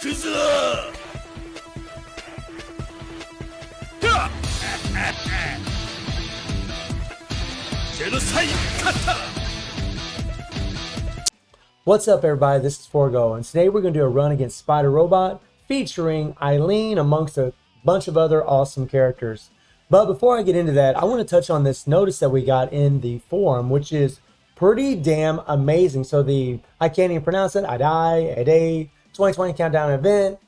くぞ。Genocide Kata! What's up, everybody? This is Forgo, and today we're going to do a run against Spider Robot featuring Eileen amongst a bunch of other awesome characters. But before I get into that, I want to touch on this notice that we got in the forum, which is pretty damn amazing. So I can't even pronounce it, a day 2020 countdown event.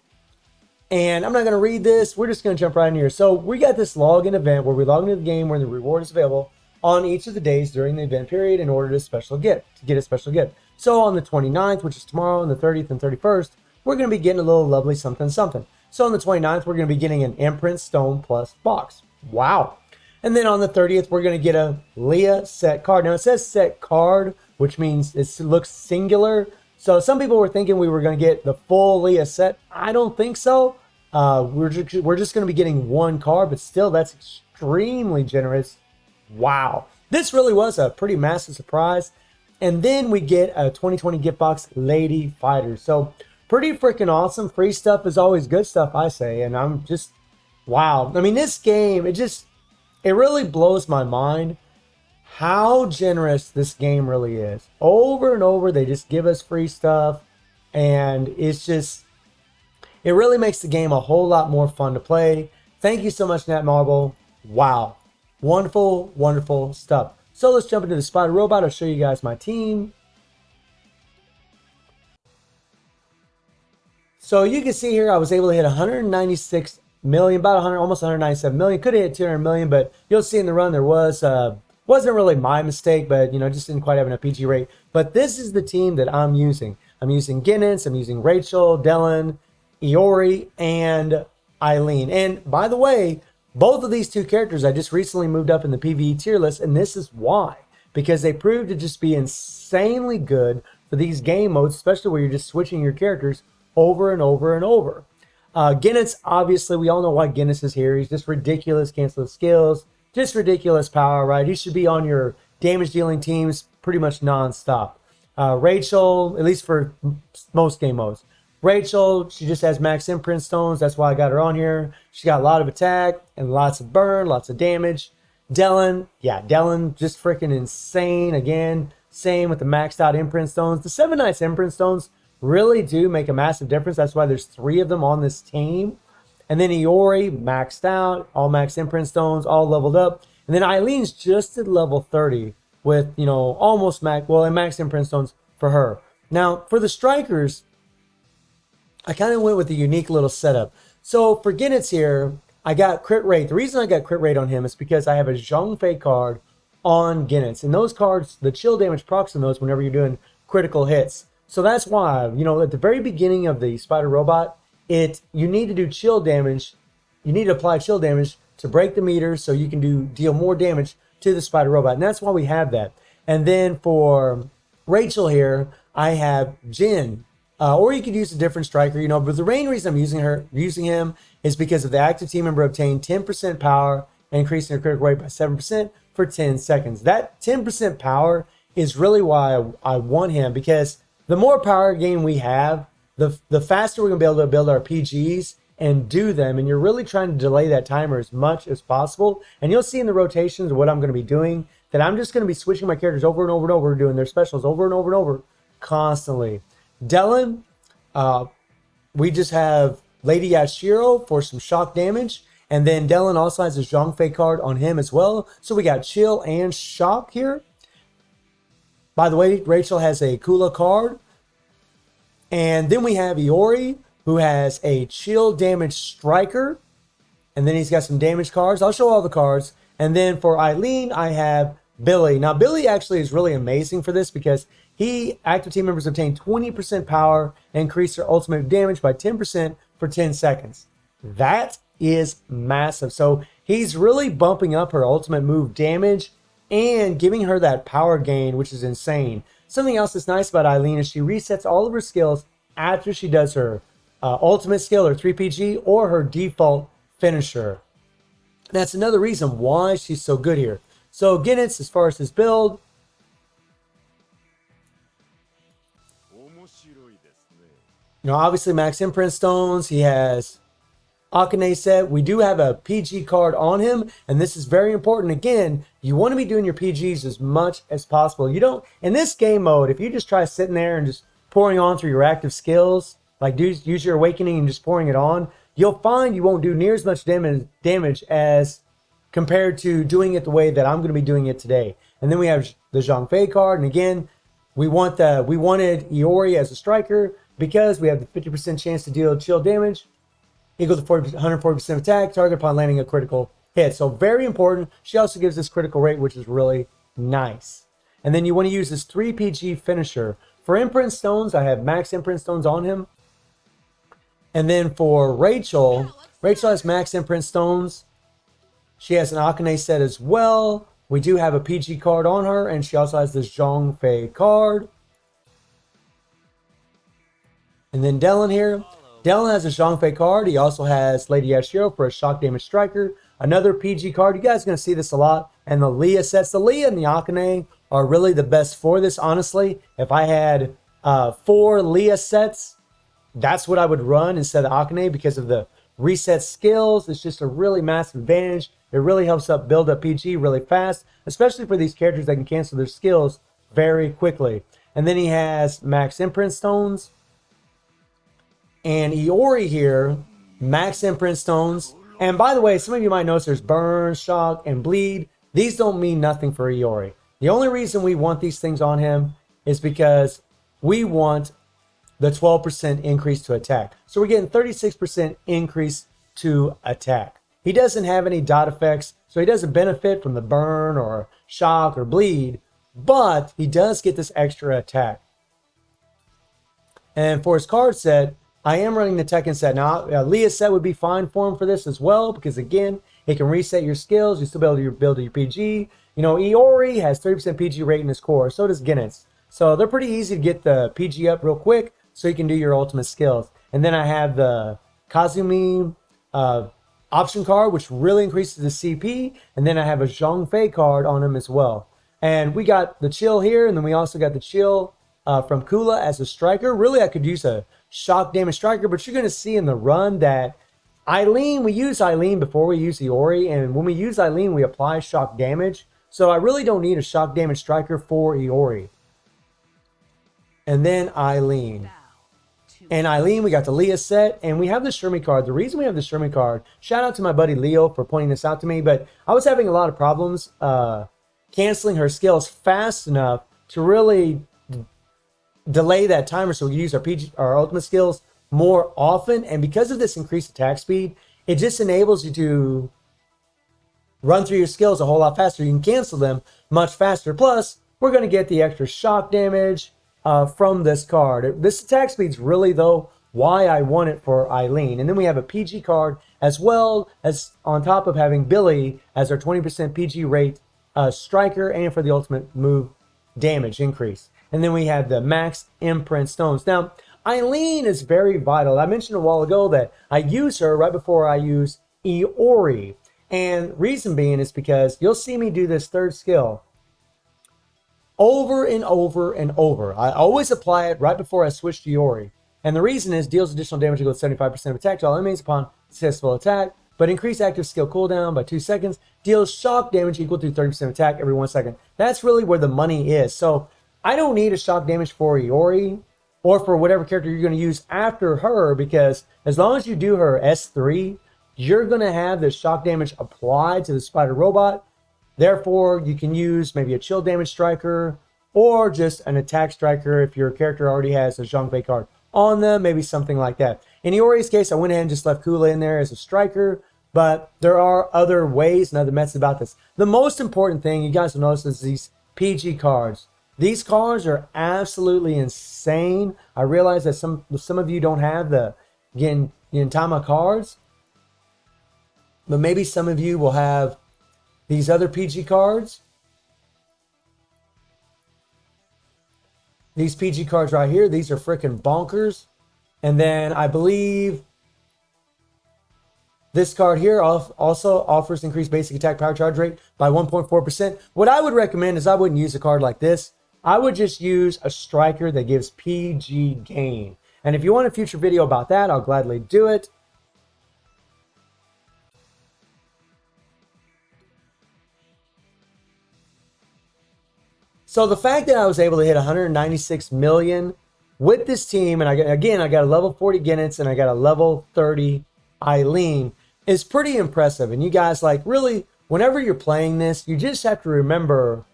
And I'm not going to read this. We're just going to jump right in here. So we got this login event where we log into the game where the reward is available on each of the days during the event period in order to get a special gift. So on the 29th, which is tomorrow, and the 30th and 31st, we're going to be getting a little lovely something something. So on the 29th, we're going to be getting an Imprint Stone Plus box. Wow. And then on the 30th, we're going to get a Leah set card. Now it says set card, which means it looks singular. So some people were thinking we were going to get the full Leah set. I don't think so. We're just going to be getting one card, but still, that's extremely generous. Wow. This really was a pretty massive surprise. And then we get a 2020 gift box, Lady Fighter. So pretty freaking awesome. Free stuff is always good stuff, I say. And I'm just, wow. I mean, this game, it really blows my mind how generous this game really is. Over and over, they just give us free stuff. And it really makes the game a whole lot more fun to play. Thank you so much, Netmarble. Wow. Wonderful, wonderful stuff. So let's jump into the Spider Robot. I'll show you guys my team. So you can see here, I was able to hit 196 million, about 100, almost 197 million. Could have hit 200 million, but you'll see in the run there wasn't really my mistake, but just didn't quite have enough PG rate. But this is the team that I'm using. I'm using Guinness, I'm using Rachel, Dylan, Iori, and Eileen. And by the way, both of these two characters I just recently moved up in the PvE tier list, and this is why. Because they proved to just be insanely good for these game modes, especially where you're just switching your characters over and over and over. Guinness, obviously, we all know why Guinness is here. He's just ridiculous, cancel skills, just ridiculous power, right? He should be on your damage-dealing teams pretty much non-stop. Rachel, at least for most game modes. Rachel, she just has max imprint stones. That's why I got her on here. She got a lot of attack and lots of burn, lots of damage. Dylan, just freaking insane. Again, same with the maxed out imprint stones. The 7 Knights imprint stones really do make a massive difference. That's why there's 3 of them on this team. And then Iori, maxed out, all max imprint stones, all leveled up. And then Eileen's just at level 30 with, almost and max imprint stones for her. Now, for the strikers, I kind of went with a unique little setup. So for Guinness here, I got crit rate. The reason I got crit rate on him is because I have a Zhong Fei card on Guinness. And those cards, the chill damage procs on those whenever you're doing critical hits. So that's why, at the very beginning of the Spider Robot, you need to do chill damage. You need to apply chill damage to break the meter so you can deal more damage to the Spider Robot. And that's why we have that. And then for Rachel here, I have Jin. Or you could use a different striker, but the main reason I'm using him is because of the active team member obtained 10% power and increasing their critical rate by 7% for 10 seconds. That 10% power is really why I want him, because the more power gain we have, the faster we're going to be able to build our PGs and do them. And you're really trying to delay that timer as much as possible. And you'll see in the rotations of what I'm going to be doing that I'm just going to be switching my characters over and over and over, doing their specials over and over and over constantly. Dylan, we just have Lady Yashiro for some shock damage. And then Dylan also has a Zhong Fei card on him as well. So we got chill and shock here. By the way, Rachel has a Kula card. And then we have Iori, who has a chill damage striker. And then he's got some damage cards. I'll show all the cards. And then for Eileen, I have Billy. Now, Billy actually is really amazing for this because active team members obtain 20% power and increase their ultimate damage by 10% for 10 seconds. That is massive. So he's really bumping up her ultimate move damage and giving her that power gain, which is insane. Something else that's nice about Eileen is she resets all of her skills after she does her ultimate skill or 3PG or her default finisher. That's another reason why she's so good here. So Guinness, as far as his build, Obviously max imprint stones. He has Akane set. We do have a PG card on him, and this is very important. Again, you want to be doing your PGs as much as possible. You don't, in this game mode, if you just try sitting there and just pouring on through your active skills, like use your awakening and just pouring it on, you'll find you won't do near as much damage as compared to doing it the way that I'm going to be doing it today. And then we have the Zhang Fei card, and again, we wanted Iori as a striker because we have the 50% chance to deal chill damage equal to 140% attack target upon landing a critical hit. So very important. She also gives this critical rate, which is really nice. And then you want to use this 3 PG finisher. For imprint stones, I have max imprint stones on him. And then for Rachel has max imprint stones. She has an Akane set as well. We do have a PG card on her, and she also has this Zhang Fei card. And then Dylan here. Dylan has a Zhang Fei card. He also has Lady Yashiro for a shock damage striker. Another PG card. You guys are going to see this a lot. And the Leah sets. The Leah and the Akane are really the best for this, honestly. If I had 4 Leah sets, that's what I would run instead of Akane because of the reset skills. It's just a really massive advantage. It really helps build up PG really fast, especially for these characters that can cancel their skills very quickly. And then he has max imprint stones. And Iori here, max imprint stones. And by the way, some of you might notice there's burn, shock, and bleed. These don't mean nothing for Iori. The only reason we want these things on him is because we want the 12% increase to attack. So we're getting 36% increase to attack. He doesn't have any dot effects, so he doesn't benefit from the burn or shock or bleed, but he does get this extra attack. And for his card set, I am running the Tekken set. Now, Leah's set would be fine for him for this as well, because again, it can reset your skills. You still be able to build your PG. Iori has 30% PG rate in his core. So does Genesis. So they're pretty easy to get the PG up real quick so you can do your ultimate skills. And then I have the Kazumi option card, which really increases the CP. And then I have a Zhang Fei card on him as well. And we got the chill here, and then we also got the chill from Kula as a striker. Really, I could use a shock damage striker, but you're going to see in the run that we use Eileen before we use Iori, and when we use Eileen, we apply shock damage. So I really don't need a shock damage striker for Iori. And then Eileen. And Eileen, we got the Leah set, and we have the Shermie card. The reason we have the Shermie card, shout out to my buddy Leo for pointing this out to me, but I was having a lot of problems canceling her skills fast enough to really delay that timer so we can use our ultimate skills more often. And because of this increased attack speed, it just enables you to run through your skills a whole lot faster. You can cancel them much faster. Plus, we're going to get the extra shock damage from this card. This attack speed's really, though, why I want it for Eileen. And then we have a PG card as well as on top of having Billy as our 20% PG rate striker and for the ultimate move damage increase. And then we have the max imprint stones. Now, Eileen is very vital. I mentioned a while ago that I use her right before I use Iori. And reason being is because you'll see me do this third skill over and over and over. I always apply it right before I switch to Iori. And the reason is deals additional damage equal to 75% of attack to all enemies upon successful attack, but increase active skill cooldown by 2 seconds, deals shock damage equal to 30% attack every 1 second. That's really where the money is. So I don't need a shock damage for Iori or for whatever character you're going to use after her, because as long as you do her S3, you're going to have the shock damage applied to the spider robot. Therefore, you can use maybe a chill damage striker or just an attack striker if your character already has a Zhang Fei card on them, maybe something like that. In Iori's case, I went ahead and just left Kula in there as a striker, but there are other ways and other methods about this. The most important thing you guys will notice is these PG cards. These cards are absolutely insane. I realize that some of you don't have the Gintama cards, but maybe some of you will have these other PG cards. These PG cards right here, these are freaking bonkers. And then I believe this card here also offers increased basic attack power charge rate by 1.4%. What I would recommend is I wouldn't use a card like this. I would just use a striker that gives PG gain. And if you want a future video about that, I'll gladly do it. So the fact that I was able to hit 196 million with this team, and I got a level 40 Genitz and I got a level 30 Eileen, is pretty impressive. And you guys, like, really, whenever you're playing this, you just have to remember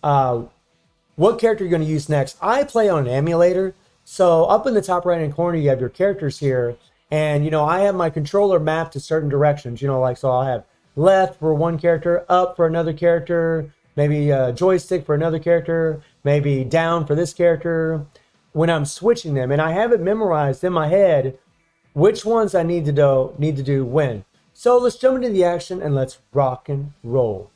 what character you're going to use next. I play on an emulator, so up in the top right hand corner you have your characters here, and you know, I have my controller mapped to certain directions, you know, like, so I'll have left for one character, up for another character, maybe a joystick for another character, maybe down for this character when I'm switching them, and I have it memorized in my head which ones I need to do when. So let's jump into the action and let's rock and roll.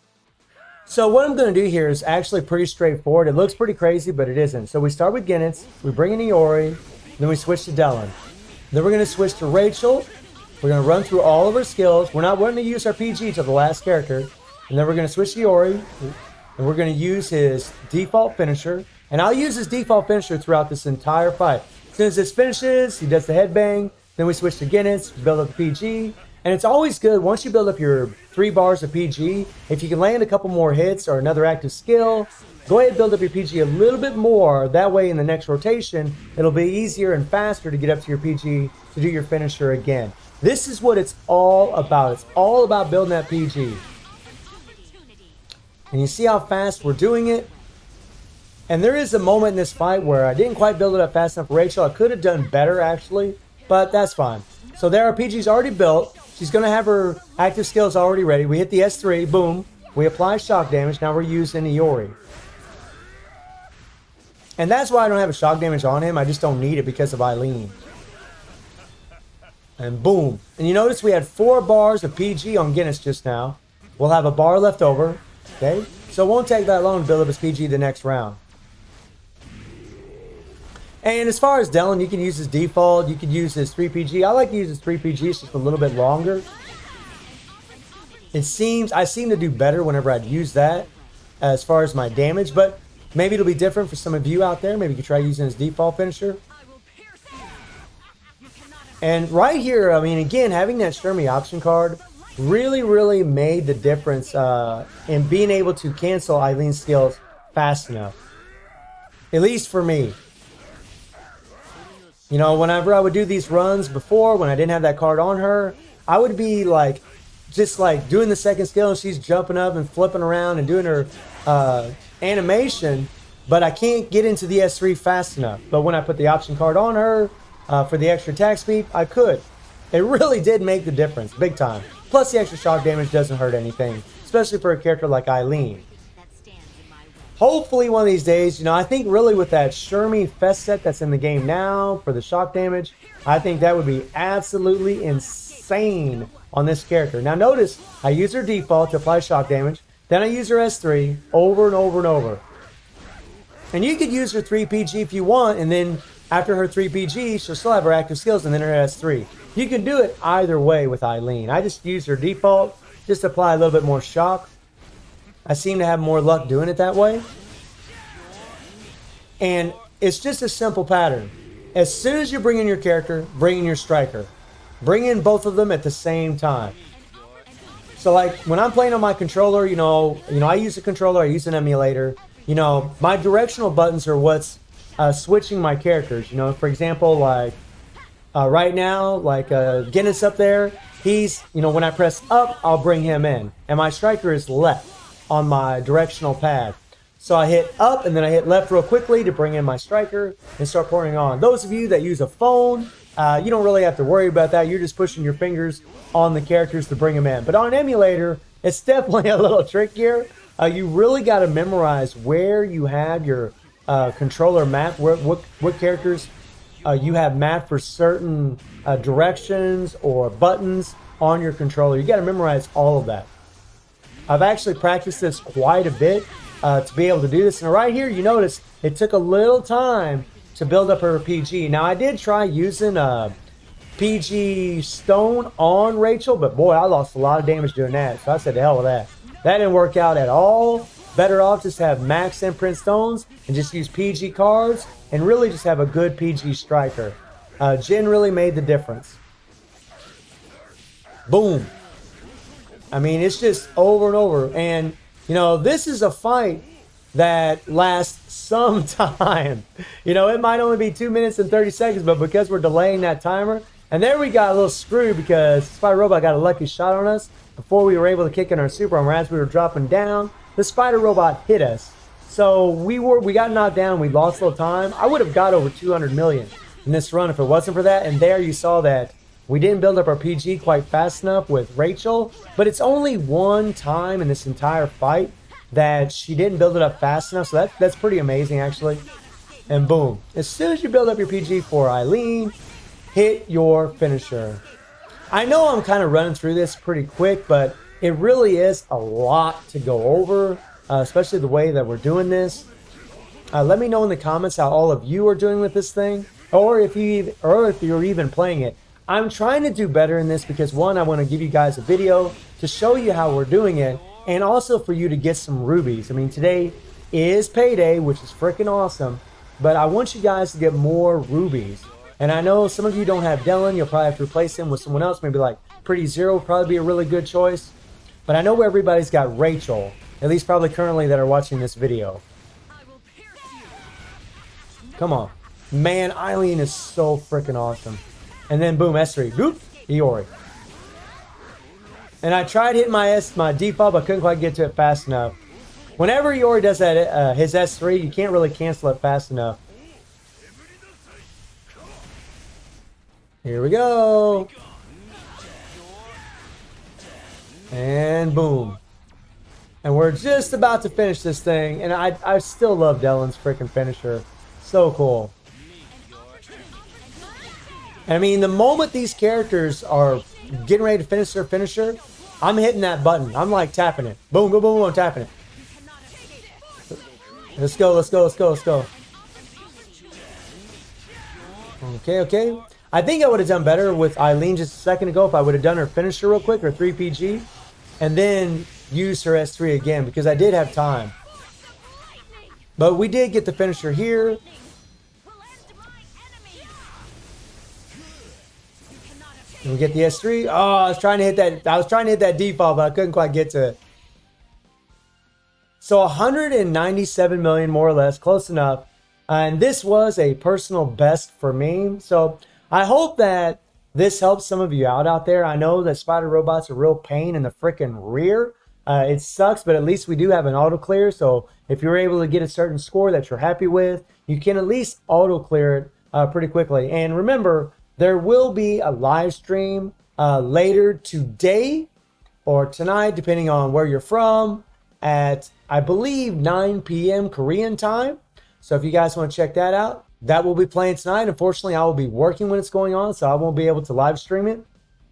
So what I'm going to do here is actually pretty straightforward. It looks pretty crazy, but it isn't. So we start with Genitz, we bring in Iori, then we switch to Dellen. Then we're going to switch to Rachel. We're going to run through all of her skills. We're not going to use our PG till the last character. And then we're going to switch to Iori, and we're going to use his default finisher. And I'll use his default finisher throughout this entire fight. As soon as this finishes, he does the headbang. Then we switch to Genitz, build up the PG. And it's always good, once you build up your 3 bars of PG, if you can land a couple more hits or another active skill, go ahead and build up your PG a little bit more. That way in the next rotation, it'll be easier and faster to get up to your PG to do your finisher again. This is what it's all about. It's all about building that PG. And you see how fast we're doing it? And there is a moment in this fight where I didn't quite build it up fast enough for Rachel. I could have done better, actually, but that's fine. So there, our PG's already built. She's going to have her active skills already ready. We hit the S3, boom. We apply shock damage. Now we're using Iori. And that's why I don't have a shock damage on him. I just don't need it because of Eileen. And boom. And you notice we had 4 bars of PG on Genitz just now. We'll have a bar left over. Okay? So it won't take that long to build up his PG the next round. And as far as Dellen, you can use his default. You can use his 3PG. I like to use his 3PG. It's just a little bit longer. I seem to do better whenever I'd use that as far as my damage. But maybe it'll be different for some of you out there. Maybe you could try using his default finisher. And right here, I mean, again, having that Sturmy option card really, really made the difference in being able to cancel Eileen's skills fast enough. At least for me. You know, whenever I would do these runs before, when I didn't have that card on her, I would be like, just like doing the second skill and she's jumping up and flipping around and doing her animation, but I can't get into the S3 fast enough. But when I put the option card on her for the extra attack speed, I could. It really did make the difference, big time. Plus the extra shock damage doesn't hurt anything, especially for a character like Eileen. Hopefully one of these days, you know, I think really with that Shermie Fest set that's in the game now for the shock damage, I think that would be absolutely insane on this character. Now notice, I use her default to apply shock damage, then I use her S3 over and over and over. And you could use her 3PG if you want, and then after her 3PG, she'll still have her active skills and then her S3. You can do it either way with Eileen. I just use her default, just apply a little bit more shock. I seem to have more luck doing it that way. And it's just a simple pattern. As soon as you bring in your character, bring in your striker. Bring in both of them at the same time. So like when I'm playing on my controller, you know, I use a controller, I use an emulator. You know, my directional buttons are what's switching my characters. You know, for example, like right now, like Genitz up there, he's, you know, when I press up, I'll bring him in. And my striker is left on my directional pad. So I hit up and then I hit left real quickly to bring in my striker and start pouring on. Those of you that use a phone, you don't really have to worry about that. You're just pushing your fingers on the characters to bring them in. But on an emulator, it's definitely a little trickier. You really got to memorize where you have your controller map, what characters you have mapped for certain directions or buttons on your controller. You got to memorize all of that. I've actually practiced this quite a bit to be able to do this. And right here, you notice it took a little time to build up her PG. Now, I did try using PG Stone on Rachel, but boy, I lost a lot of damage doing that. So I said, the hell with that. That didn't work out at all. Better off just have max imprint stones and just use PG cards and really just have a good PG striker. Jin really made the difference. Boom. I mean, it's just over and over. And, you know, this is a fight that lasts some time. You know, it might only be 2 minutes and 30 seconds, but because we're delaying that timer, and there we got a little screwed because Spider Robot got a lucky shot on us before we were able to kick in our super armor. As we were dropping down, the Spider Robot hit us. So we got knocked down, we lost a little time. I would have got over 200 million in this run if it wasn't for that. And there you saw that we didn't build up our PG quite fast enough with Rachel, but it's only one time in this entire fight that she didn't build it up fast enough. So that's pretty amazing, actually. And boom, as soon as you build up your PG for Eileen, hit your finisher. I know I'm kind of running through this pretty quick, but it really is a lot to go over, especially the way that we're doing this. Let me know in the comments how all of you are doing with this thing, or if you're even playing it. I'm trying to do better in this because, one, I want to give you guys a video to show you how we're doing it, and also for you to get some rubies. I mean, today is payday, which is freaking awesome, but I want you guys to get more rubies. And I know some of you don't have Dylan. You'll probably have to replace him with someone else. Maybe like Pretty Zero would probably be a really good choice. But I know everybody's got Rachel, at least probably currently that are watching this video. Come on. Man, Eileen is so freaking awesome. And then boom, S3. Boop, Iori. And I tried hitting my default, but I couldn't quite get to it fast enough. Whenever Iori does that, his S3, you can't really cancel it fast enough. Here we go. And boom. And we're just about to finish this thing. And I still love Dylan's freaking finisher. So cool. And I mean, the moment these characters are getting ready to finish their finisher, I'm hitting that button. I'm like tapping it. Boom, boom, boom, I'm tapping it. Let's go, let's go, let's go, let's go. Okay, okay. I think I would have done better with Eileen just a second ago if I would have done her finisher real quick, or 3PG, and then used her S3 again because I did have time. But we did get the finisher here. And we get the S3. Oh, I was trying to hit that default, but I couldn't quite get to it. So 197 million, more or less, close enough. And this was a personal best for me. So I hope that this helps some of you out there. I know that Spider Robot's a real pain in the freaking rear. It sucks, but at least we do have an auto clear. So if you're able to get a certain score that you're happy with, you can at least auto clear it pretty quickly. And remember, there will be a live stream later today or tonight, depending on where you're from, at, I believe, 9 p.m. Korean time. So if you guys want to check that out, that will be playing tonight. Unfortunately, I will be working when it's going on, so I won't be able to live stream it.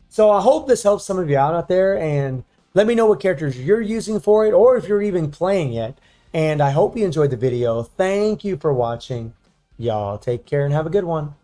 So I hope this helps some of you out there, and let me know what characters you're using for it, or if you're even playing it. And I hope you enjoyed the video. Thank you for watching. Y'all take care and have a good one.